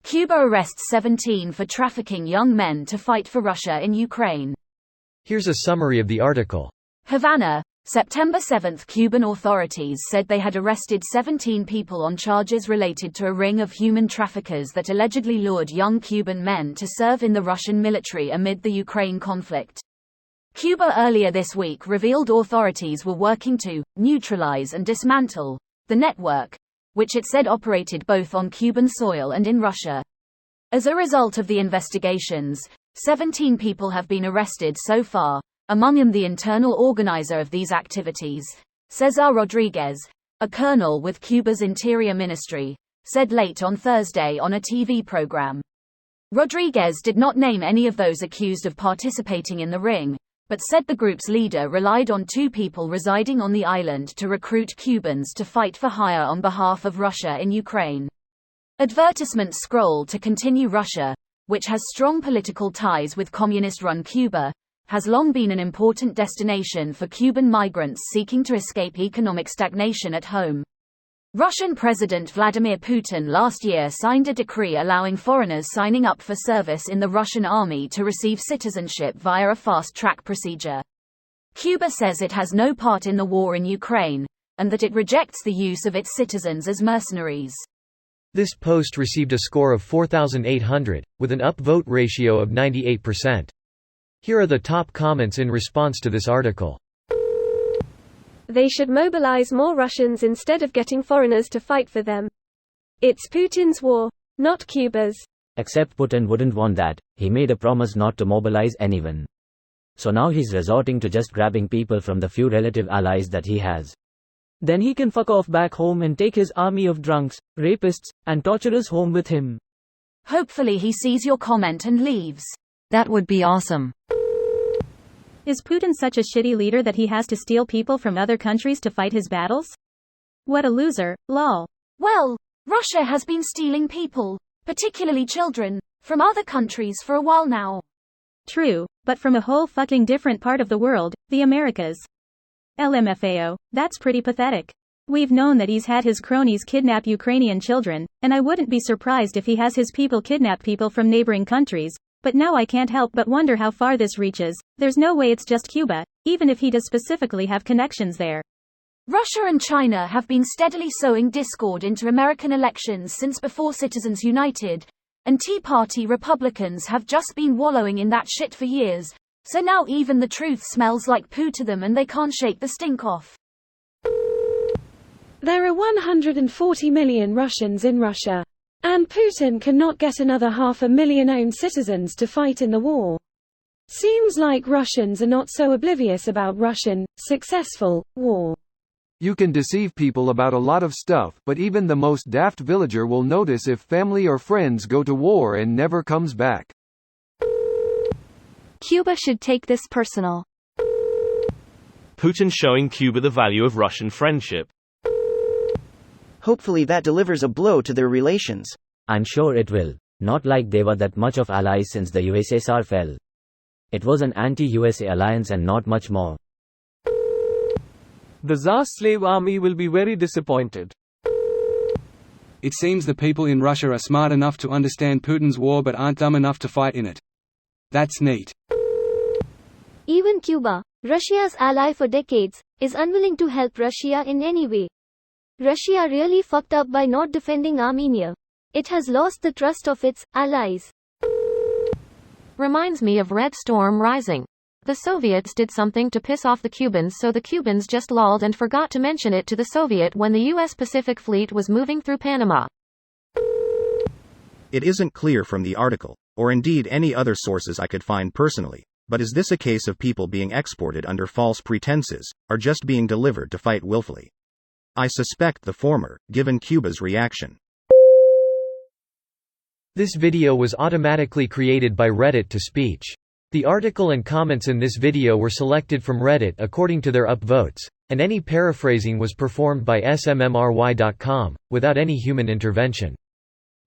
Cuba arrests 17 for trafficking young men to fight for Russia in Ukraine. Here's a summary of the article. Havana, September 7. Cuban authorities said they had arrested 17 people on charges related to a ring of human traffickers that allegedly lured young Cuban men to serve in the Russian military amid the Ukraine conflict. Cuba earlier this week revealed authorities were working to neutralize and dismantle the network, which it said operated both on Cuban soil and in Russia. As a result of the investigations, 17 people have been arrested so far, among them the internal organizer of these activities. Cesar Rodriguez, a colonel with Cuba's Interior Ministry, said late on Thursday on a TV program. Rodriguez did not name any of those accused of participating in the ring, but said the group's leader relied on 2 people residing on the island to recruit Cubans to fight for hire on behalf of Russia in Ukraine. Advertisements scroll to continue. Russia, which has strong political ties with communist-run Cuba, has long been an important destination for Cuban migrants seeking to escape economic stagnation at home. Russian President Vladimir Putin last year signed a decree allowing foreigners signing up for service in the Russian army to receive citizenship via a fast-track procedure. Cuba says it has no part in the war in Ukraine, and that it rejects the use of its citizens as mercenaries. This post received a score of 4,800, with an upvote ratio of 98%. Here are the top comments in response to this article. They should mobilize more Russians instead of getting foreigners to fight for them. It's Putin's war, not Cuba's. Except Putin wouldn't want that. He made a promise not to mobilize anyone. So now he's resorting to just grabbing people from the few relative allies that he has. Then he can fuck off back home and take his army of drunks, rapists, and torturers home with him. Hopefully he sees your comment and leaves. That would be awesome. Is Putin such a shitty leader that he has to steal people from other countries to fight his battles? What a loser, lol. Well, Russia has been stealing people, particularly children, from other countries for a while now. True, but from a whole fucking different part of the world, the Americas. LMFAO, that's pretty pathetic. We've known that he's had his cronies kidnap Ukrainian children, and I wouldn't be surprised if he has his people kidnap people from neighboring countries. But now I can't help but wonder how far this reaches. There's no way it's just Cuba, even if he does specifically have connections there. Russia and China have been steadily sowing discord into American elections since before Citizens United, and Tea Party Republicans have just been wallowing in that shit for years, so now even the truth smells like poo to them and they can't shake the stink off. There are 140 million Russians in Russia. And Putin cannot get another 500,000 own citizens to fight in the war. Seems like Russians are not so oblivious about Russian, successful, war. You can deceive people about a lot of stuff, but even the most daft villager will notice if family or friends go to war and never comes back. Cuba should take this personal. Putin showing Cuba the value of Russian friendship. Hopefully that delivers a blow to their relations. I'm sure it will. Not like they were that much of allies since the USSR fell. It was an anti-USA alliance and not much more. The Tsar's slave army will be very disappointed. It seems the people in Russia are smart enough to understand Putin's war but aren't dumb enough to fight in it. That's neat. Even Cuba, Russia's ally for decades, is unwilling to help Russia in any way. Russia really fucked up by not defending Armenia. It has lost the trust of its allies. Reminds me of Red Storm Rising. The Soviets did something to piss off the Cubans, so the Cubans just lolled and forgot to mention it to the Soviet when the U.S. Pacific Fleet was moving through Panama. It isn't clear from the article, or indeed any other sources I could find personally, but is this a case of people being exported under false pretenses, or just being delivered to fight willfully? I suspect the former, given Cuba's reaction. This video was automatically created by Reddit to speech. The article and comments in this video were selected from Reddit according to their upvotes, and any paraphrasing was performed by smmry.com, without any human intervention.